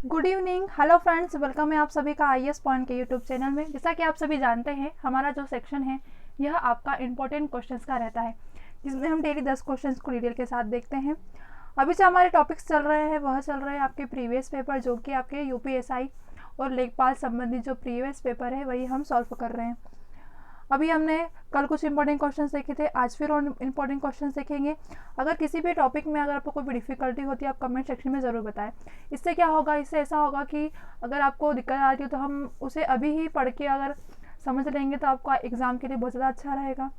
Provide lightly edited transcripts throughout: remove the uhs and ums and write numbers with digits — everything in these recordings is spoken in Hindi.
Good evening, hello friends, welcome है आप सभी का आईएएस पॉइंट के यूट्यूब चैनल में। जैसा कि आप सभी जानते हैं, हमारा जो सेक्शन है यह आपका इंपॉर्टेंट क्वेश्चंस का रहता है, जिसमें हम डेली 10 क्वेश्चंस को डिटेल के साथ देखते हैं। अभी जो हमारे टॉपिक्स चल रहे हैं वह चल रहे हैं आपके प्रीवियस पेपर, जो कि आपके यूपीएसआई और लेखपाल संबंधित जो प्रीवियस पेपर है वही हम सॉल्व कर रहे हैं। अभी हमने कल कुछ इंपॉर्टेंट क्वेश्चंस देखे थे, आज फिर और इंपॉर्टेंट क्वेश्चंस देखेंगे। अगर किसी भी टॉपिक में अगर आपको कोई भी डिफिकल्टी होती है, आप कमेंट सेक्शन में ज़रूर बताएं। इससे क्या होगा, इससे ऐसा होगा कि अगर आपको दिक्कत आ रही है तो हम उसे अभी ही पढ़ के अगर समझ लेंगे तो आपका एग्ज़ाम के लिए बहुत ज़्यादा अच्छा रहेगा।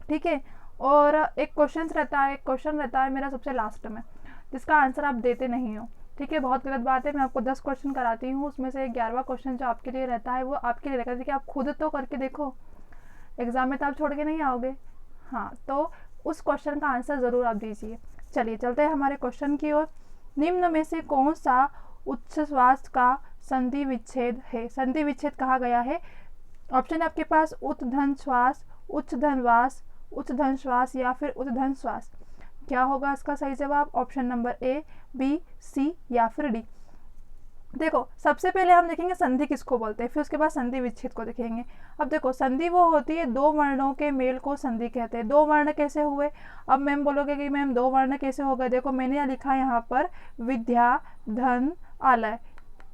ठीक है। और एक क्वेश्चन रहता है मेरा सबसे लास्ट में, जिसका आंसर आप देते नहीं हो। ठीक है, बहुत गलत बात है। मैं आपको 10 क्वेश्चन कराती हूँ, उसमें से 11वां क्वेश्चन जो आपके लिए रहता है वो आपके लिए रहता है कि आप खुद तो करके देखो, एग्जाम में तो आप छोड़ के नहीं आओगे। हाँ, तो उस क्वेश्चन का आंसर ज़रूर आप दीजिए। चलिए चलते हैं हमारे क्वेश्चन की ओर। निम्न में से कौन सा उच्छ्वास का संधि विच्छेद है? संधि विच्छेद कहा गया है। ऑप्शन आपके पास उद्दंड श्वास, उच्चधन वास, उच्चधन श्वास या फिर उद्दंड श्वास। क्या होगा इसका सही जवाब? ऑप्शन नंबर ए, बी, सी या फिर डी। देखो, सबसे पहले हम देखेंगे संधि किसको बोलते हैं, फिर उसके बाद संधि विच्छेद को देखेंगे। अब देखो, संधि वो होती है, दो वर्णों के मेल को संधि कहते हैं। दो वर्ण कैसे हुए? अब मैम बोलोगे कि मैम दो वर्ण कैसे हो गए? देखो, मैंने लिखा यहाँ पर विद्या, धन, आलय।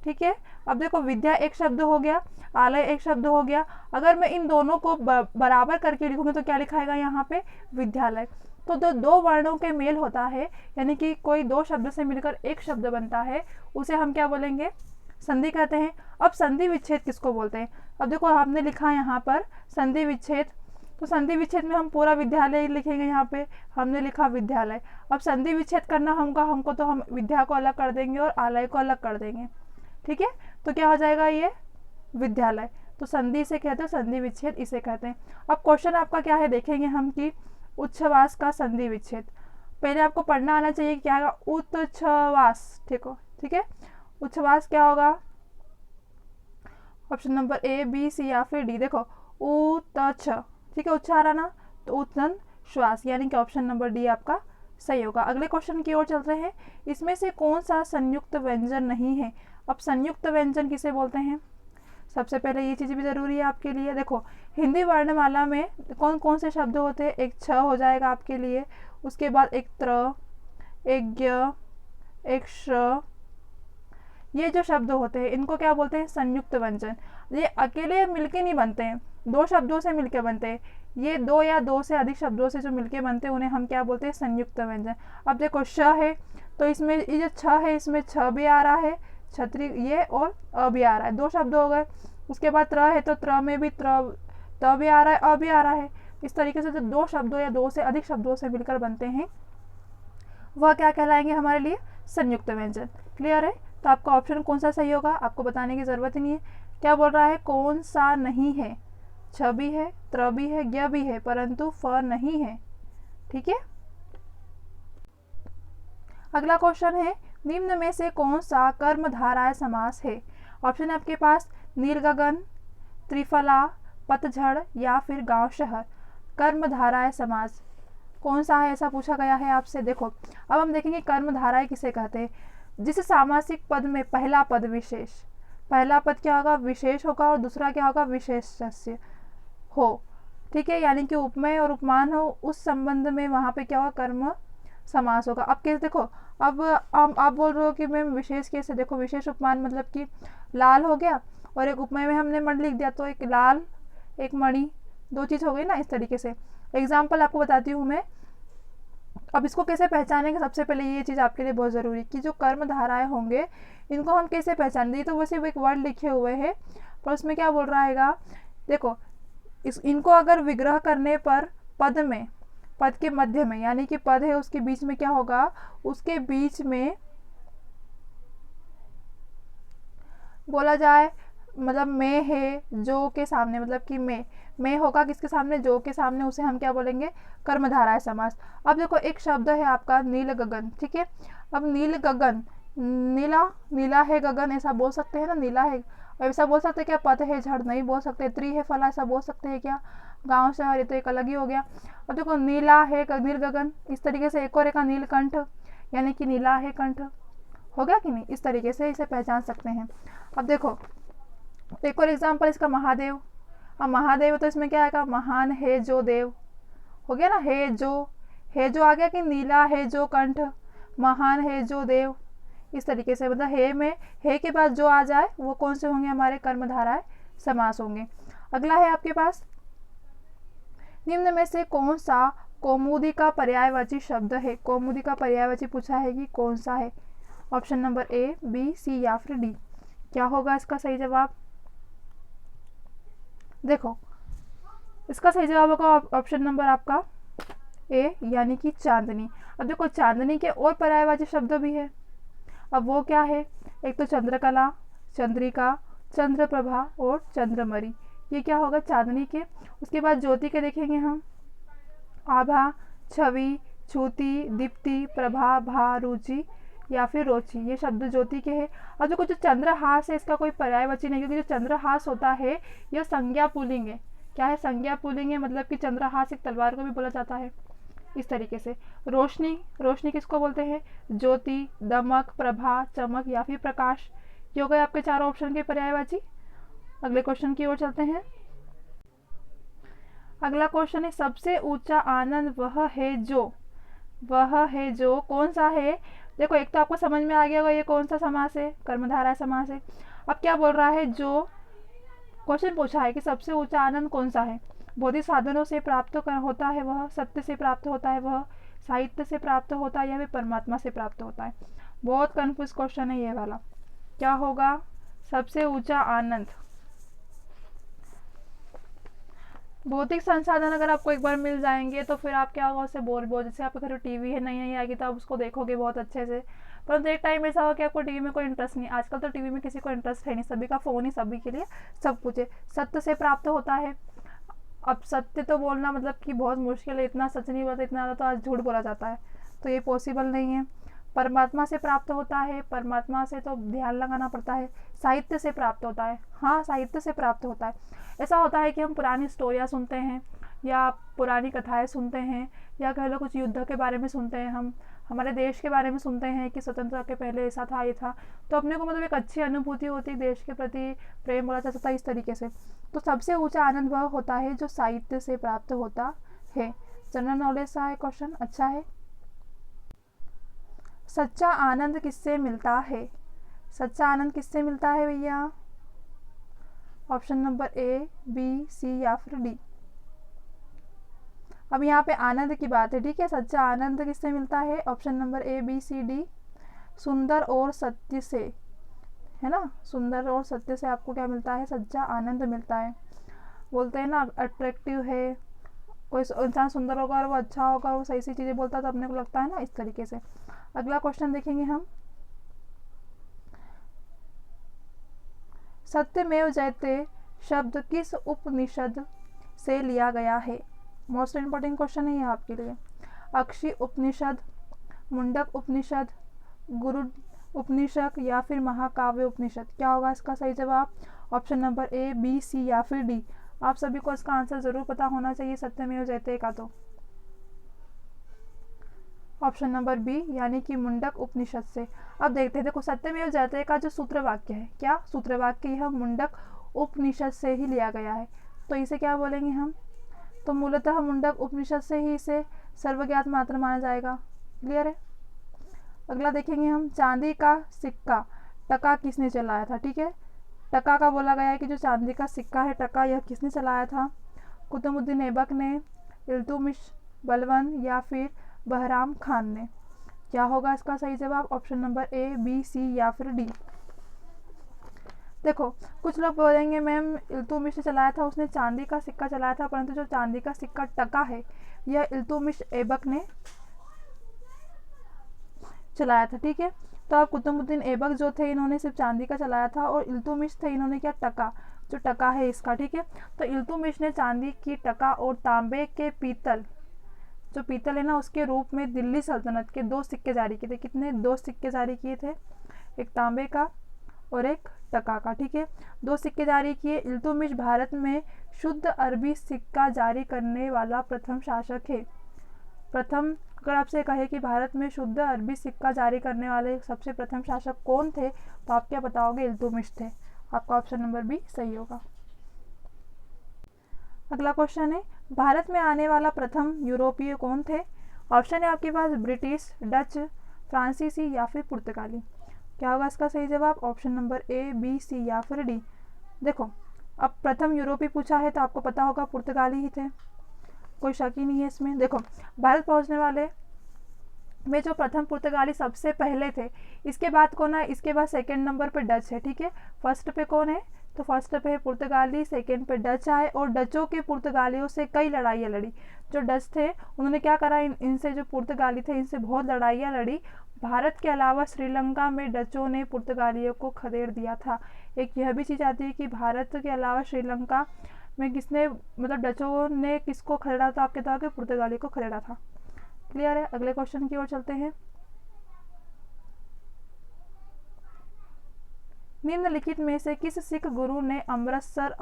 ठीक है। अब देखो, विद्या एक शब्द हो गया, आलय एक शब्द हो गया। अगर मैं इन दोनों को बराबर करके लिखूंगी तो क्या लिखाएगा यहाँ पे? विद्यालय। तो जो दो वर्णों के मेल होता है, यानी कि कोई दो शब्द से मिलकर एक शब्द बनता है, उसे हम क्या बोलेंगे? संधि कहते हैं। अब संधि विच्छेद किसको बोलते हैं? अब देखो, आपने लिखा यहाँ पर संधि विच्छेद, तो संधि विच्छेद में हम पूरा विद्यालय लिखेंगे। यहाँ पे हमने लिखा विद्यालय। अब संधि विच्छेद करना हमको तो हम विद्या को अलग कर देंगे और आलय को अलग कर देंगे। ठीक है, तो क्या हो जाएगा? ये विद्यालय। तो संधि इसे कहते हैं, संधि विच्छेद इसे कहते हैं। अब क्वेश्चन आपका क्या है, देखेंगे हम कि उच्छ्वास का संधि विच्छेद। पहले आपको पढ़ना आना चाहिए क्या है उच्छ्वास। ठीक है। उच्छ्वास क्या होगा? ऑप्शन नंबर ए, बी, सी या फिर डी। देखो, उतछ, ठीक है, उच्चारण ना, तो उद्दंड श्वास, यानी कि ऑप्शन नंबर डी आपका सही होगा। अगले क्वेश्चन की ओर चलते हैं। इसमें से कौन सा संयुक्त व्यंजन नहीं है? अब संयुक्त व्यंजन किसे बोलते हैं? सबसे पहले ये चीज़ भी ज़रूरी है आपके लिए। देखो, हिंदी वर्णमाला में कौन कौन से शब्द होते हैं? एक छ हो जाएगा आपके लिए, उसके बाद एक त्र, एक ज्ञ, एक श्र। ये जो शब्द होते हैं इनको क्या बोलते हैं? संयुक्त व्यंजन। ये अकेले मिलके नहीं बनते हैं, दो शब्दों से मिलके बनते हैं। ये दो या दो से अधिक शब्दों से जो मिलके बनते हैं उन्हें हम क्या बोलते हैं? संयुक्त व्यंजन। अब देखो, श है तो इसमें ये जो छ है इसमें छ भी आ रहा है, छतरी ये, और अ भी आ रहा है, दो शब्द हो गए। उसके बाद त्र है तो त्र में भी त भी आ रहा है, अ भी आ रहा है। इस तरीके से जो दो शब्दों या दो से अधिक शब्दों से मिलकर बनते हैं वह क्या कहलाएंगे हमारे लिए? संयुक्त व्यंजन। क्लियर है? तो आपका ऑप्शन कौन सा सही होगा आपको बताने की ज़रूरत ही नहीं है। क्या बोल रहा है? कौन सा नहीं है? छ भी है, त्र भी है, ज्ञ भी है, परंतु फ नहीं है। ठीक है। अगला क्वेश्चन है, निम्न में से कौन सा कर्मधारय समास है? ऑप्शन है आपके पास नील गगन, त्रिफला, पतझड़ या फिर गांव शहर। कर्मधारय समास कौन सा है, ऐसा पूछा गया है आपसे। देखो, अब हम देखेंगे कर्मधारय किसे कहते हैं। जिस सामासिक पद में पहला पद विशेष, पहला पद क्या होगा? विशेष होगा, और दूसरा क्या होगा? विशेष्य हो। ठीक है, यानी कि उपमेय और उपमान हो, उस संबंध में वहाँ पे क्या होगा? कर्म समास होगा। अब कैसे? देखो, अब आप बोल रहे हो कि मैम विशेष कैसे? देखो, विशेष उपमान मतलब कि लाल हो गया और एक उपमेय में हमने मणि लिख दिया, तो एक लाल एक मणि, दो चीज़ हो गई ना। इस तरीके से एग्जाम्पल आपको बताती हूँ मैं। अब इसको कैसे पहचानेंगे? सबसे पहले ये चीज़ आपके लिए बहुत ज़रूरी है कि जो कर्म धाराएं होंगे इनको हम कैसे पहचानेंगे। तो वैसे एक वर्ड लिखे हुए हैं पर उसमें क्या बोल रहा है? देखो, इनको अगर विग्रह करने पर पद में, पद के मध्य में, यानी कि पद है उसके बीच में क्या होगा? उसके बीच में बोला जाए, मतलब मैं है जो के सामने, मतलब कि मैं होगा किसके सामने? जो के सामने, उसे हम क्या बोलेंगे? कर्मधारय समास। अब देखो, एक शब्द है आपका नील गगन। ठीक है। अब नील गगन, नीला, नीला है गगन, ऐसा बोल सकते हैं ना? नीला है, ऐसा बोल सकते हैं क्या? पत है झड़ नहीं बोल सकते। त्रि है फला, ऐसा बोल सकते हैं क्या? गांव शहर ये तो एक अलग ही हो गया। अब देखो, नीला है नील गगन, इस तरीके से। एक और एक नीलकंठ, यानी कि नीला है कंठ, हो गया कि नहीं, इस तरीके से इसे पहचान सकते हैं। अब देखो एक और एग्जाम्पल इसका, महादेव। अब महादेव तो इसमें क्या आएगा, महान है जो देव, हो गया ना, है जो आ गया कि नीला है जो कंठ, महान है जो देव, इस तरीके से मतलब हे में हे के बाद जो आ जाए वो कौन से होंगे, हमारे कर्मधाराएं समास होंगे। अगला है आपके पास, निम्न में से कौन सा कौमुदी का पर्यायवाची शब्द है। कौमुदी का पर्यायवाची पूछा है कि कौन सा है। ऑप्शन नंबर ए, बी, सी या फिर डी। क्या होगा इसका सही जवाब। देखो इसका सही जवाब होगा ऑप्शन नंबर आपका ए, यानी कि चांदनी। अब देखो चांदनी के और पर्यायवाची शब्द भी है। अब वो क्या है, एक तो चंद्रकला, चंद्रिका, चंद्रप्रभा और चंद्रमणि, ये क्या होगा चांदनी के। उसके बाद ज्योति के देखेंगे हम, आभा, छवि, छूति, दीप्ति, प्रभा, भा, रुचि या फिर रोचि, ये शब्द ज्योति के हैं। और जो कुछ चंद्रहास है इसका कोई पर्यायवाची नहीं, क्योंकि जो चंद्रहास होता है यह संज्ञा पुल्लिंग है। क्या है, संज्ञा पुल्लिंग है, मतलब कि चंद्रहास एक तलवार को भी बोला जाता है। इस तरीके से रोशनी, रोशनी किसको बोलते हैं, ज्योति, दमक, प्रभा, चमक या फिर प्रकाश। ये हो गए आपके चारों ऑप्शन के पर्यायवाची। अगले क्वेश्चन की ओर चलते हैं। अगला क्वेश्चन है, सबसे ऊंचा आनंद वह है जो, वह है जो कौन सा है। देखो एक तो आपको समझ में आ गया होगा ये कौन सा समास है, कर्मधारय समास है। अब क्या बोल रहा है, जो क्वेश्चन पूछा है कि सबसे ऊंचा आनंद कौन सा है। भौतिक साधनों से प्राप्त होता है वह, सत्य से प्राप्त होता है वह, साहित्य से प्राप्त होता है या फिर परमात्मा से प्राप्त होता है। बहुत कंफ्यूज क्वेश्चन है ये वाला। क्या होगा सबसे ऊंचा आनंद। भौतिक संसाधन अगर आपको एक बार मिल जाएंगे तो फिर आप क्या होगा उससे बोर बोर, जैसे आपके घर टीवी है, नई नई आएगी तो आप उसको देखोगे बहुत अच्छे से, परंतु एक टाइम ऐसा होगा कि आपको टीवी में कोई इंटरेस्ट नहीं। आजकल तो टीवी में किसी को इंटरेस्ट है नहीं, सभी का फ़ोन ही सभी के लिए सब कुछ है। सत्य से प्राप्त होता है। अब सत्य तो बोलना मतलब कि बहुत मुश्किल है, इतना सच नहीं बोलता, इतना ज़्यादा तो आज झूठ बोला जाता है, तो ये पॉसिबल नहीं है। परमात्मा से प्राप्त होता है, परमात्मा से तो ध्यान लगाना पड़ता है। साहित्य से प्राप्त होता है, हाँ साहित्य से प्राप्त होता है। ऐसा होता है कि हम पुरानी स्टोरियाँ सुनते हैं या पुरानी कथाएं सुनते हैं या कह लो कुछ युद्ध के बारे में सुनते हैं, हम हमारे देश के बारे में सुनते हैं कि स्वतंत्रता के पहले ऐसा था, ये था, तो अपने को मतलब एक अच्छी अनुभूति होती है, देश के प्रति प्रेम बोला जा सकता है इस तरीके से। तो सबसे ऊंचा आनंद वह होता है जो साहित्य से प्राप्त होता है। जनरल नॉलेज सा है क्वेश्चन, अच्छा है। सच्चा आनंद किससे मिलता है। सच्चा आनंद किससे मिलता है भैया। ऑप्शन नंबर ए, बी, सी या फिर डी। अब यहाँ पे आनंद की बात है, ठीक है। सच्चा आनंद किससे मिलता है, option number A, B, C, D. सुंदर और सत्य से, है ना, सुंदर और सत्य से आपको क्या मिलता है, सच्चा आनंद मिलता है। बोलते हैं ना अट्रैक्टिव है, कोई इंसान सुंदर होगा और वो अच्छा होगा, वो सही सही चीज़ें बोलता है तो अपने को लगता है ना, इस तरीके से। अगला क्वेश्चन देखेंगे हम, सत्यमेव जयते शब्द किस उपनिषद से लिया गया है। मोस्ट इम्पोर्टेंट क्वेश्चन है ये आपके लिए। अक्षी उपनिषद, मुंडक उपनिषद, गुरु उपनिषद या फिर महाकाव्य उपनिषद। क्या होगा इसका सही जवाब, ऑप्शन नंबर ए, बी, सी या फिर डी। आप सभी को इसका आंसर जरूर पता होना चाहिए सत्यमेव जयते का, तो ऑप्शन नंबर बी यानी कि मुंडक उपनिषद से। अब देखते हैं, देखो सत्यमेव जयते का जो सूत्र वाक्य है, क्या सूत्र वाक्य, यह मुंडक उपनिषद से ही लिया गया है, तो इसे क्या बोलेंगे हम, तो मूलतः मुंडक उपनिषद से ही इसे सर्वज्ञात मात्र माना जाएगा। क्लियर है। अगला देखेंगे हम, चांदी का सिक्का टका किसने चलाया था। ठीक है, टका का बोला गया है कि जो चांदी का सिक्का है टका, यह किसने चलाया था, कुतुबुद्दीन ऐबक ने, इल्तुमिश बलवन या फिर बहराम खान ने। क्या होगा इसका सही जवाब, ऑप्शन नंबर ए, बी, सी या फिर डी। देखो कुछ लोग बोलेंगे मैम इल्तुमिश ने चलाया था, उसने चांदी का सिक्का चलाया था, परंतु जो चांदी का सिक्का टका है यह इल्तुमिश ऐबक ने चलाया था। ठीक है, तो अब कुतुबुद्दीन ऐबक जो थे इन्होंने सिर्फ चांदी का चलाया था और इल्तुमिश थे इन्होंने क्या, टका, जो टका है इसका। ठीक है, तो इल्तुमिश ने चांदी की टका और तांबे के पीतल, जो पीतल है ना उसके रूप में दिल्ली सल्तनत के 2 सिक्के जारी किए थे। कितने, 2 सिक्के जारी किए थे, एक तांबे का और एक टका का। ठीक है, 2 सिक्के जारी किए। इल्तुमिश भारत में शुद्ध अरबी सिक्का जारी करने वाला प्रथम शासक है, प्रथम अगर आपसे कहे कि भारत में शुद्ध अरबी सिक्का जारी करने वाले सबसे प्रथम शासक कौन थे, तो आप क्या बताओगे? इल्तुतमिश थे। आपका ऑप्शन नंबर बी सही होगा। अगला क्वेश्चन है, भारत में आने वाला प्रथम यूरोपीय कौन थे? ऑप्शन है आपके पास ब्रिटिश, डच, फ्रांसीसी या फिर पुर्तगाली। क्या होगा इसका सही जवाब? ऑप्शन नंबर ए, बी, सी या फिर डी। देखो, अब प्रथम यूरोपीय पूछा है तो आपको पता होगा पुर्तगाली ही थे, कोई शक ही नहीं है इसमें। देखो, भारत पहुंचने वाले में जो प्रथम पुर्तगाली सबसे पहले थे, इसके बाद कौन है? इसके बाद सेकंड नंबर पे डच है, ठीक है। फर्स्ट पे कौन है? तो फर्स्ट पे है पुर्तगाली, सेकंड पे डच आए, और डचों के पुर्तगालियों से कई लड़ाइयाँ लड़ी। जो डच थे उन्होंने क्या करा, इनसे जो पुर्तगाली थे इनसे बहुत लड़ाइयाँ लड़ी। भारत के अलावा श्रीलंका में डचों ने पुर्तगालियों को खदेड़ दिया था। एक यह भी चीज़ आती है कि भारत के अलावा श्रीलंका में किसने, मतलब डचों ने किसको खदेड़ा था? आपके बताओगे पुर्तगाली को खदेड़ा था। क्लियर है? अगले क्वेश्चन की ओर चलते हैं। निम्नलिखित में से किस सिख गुरु ने अमृतसर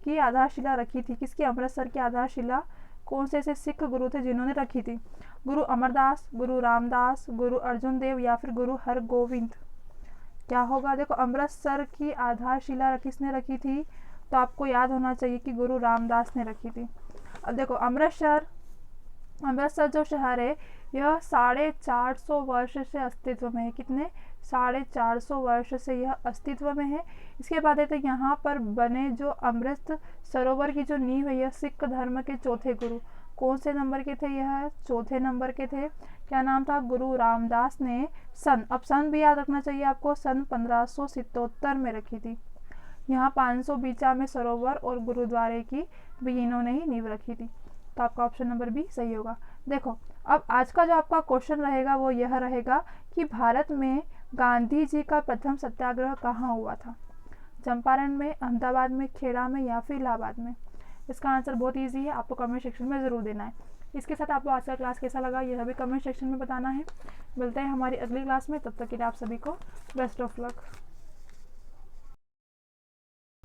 की आधारशिला रखी थी? किसकी अमृतसर की आधारशिला, कौन से ऐसे सिख गुरु थे जिन्होंने रखी थी? गुरु अमरदास, गुरु रामदास, गुरु अर्जुन देव या फिर गुरु हरगोविंद। क्या होगा? देखो, अमृतसर की आधारशिला किसने रखी थी? तो आपको याद होना चाहिए कि गुरु रामदास ने रखी थी। अब देखो, अमृतसर जो शहर है यह 450 वर्ष से अस्तित्व में है। कितने? 450 वर्ष से यह अस्तित्व में है। इसके बाद है तो यहाँ पर बने जो अमृत सरोवर की जो नींव है, यह सिख धर्म के चौथे गुरु, कौन से नंबर के थे? यह चौथे नंबर के थे। क्या नाम था? गुरु रामदास ने अब सन भी याद रखना चाहिए आपको, सन 1577 में रखी थी। यहाँ 500 बीचा में सरोवर और गुरुद्वारे की भी इन्होंने ही नींव रखी थी। तो आपका ऑप्शन नंबर बी सही होगा। देखो, अब आज का जो आपका क्वेश्चन रहेगा वो यह रहेगा कि भारत में गांधी जी का प्रथम सत्याग्रह कहाँ हुआ था? चंपारण में, अहमदाबाद में, खेड़ा में या फिर इलाहाबाद में? इसका आंसर बहुत ईजी है, आपको कमेंट सेक्शन में ज़रूर देना है। इसके साथ आपको आज का क्लास कैसा लगा यह भी कमेंट सेक्शन में बताना है। मिलते हैं हमारी अगली क्लास में, तब तक के लिए आप सभी को बेस्ट ऑफ लक।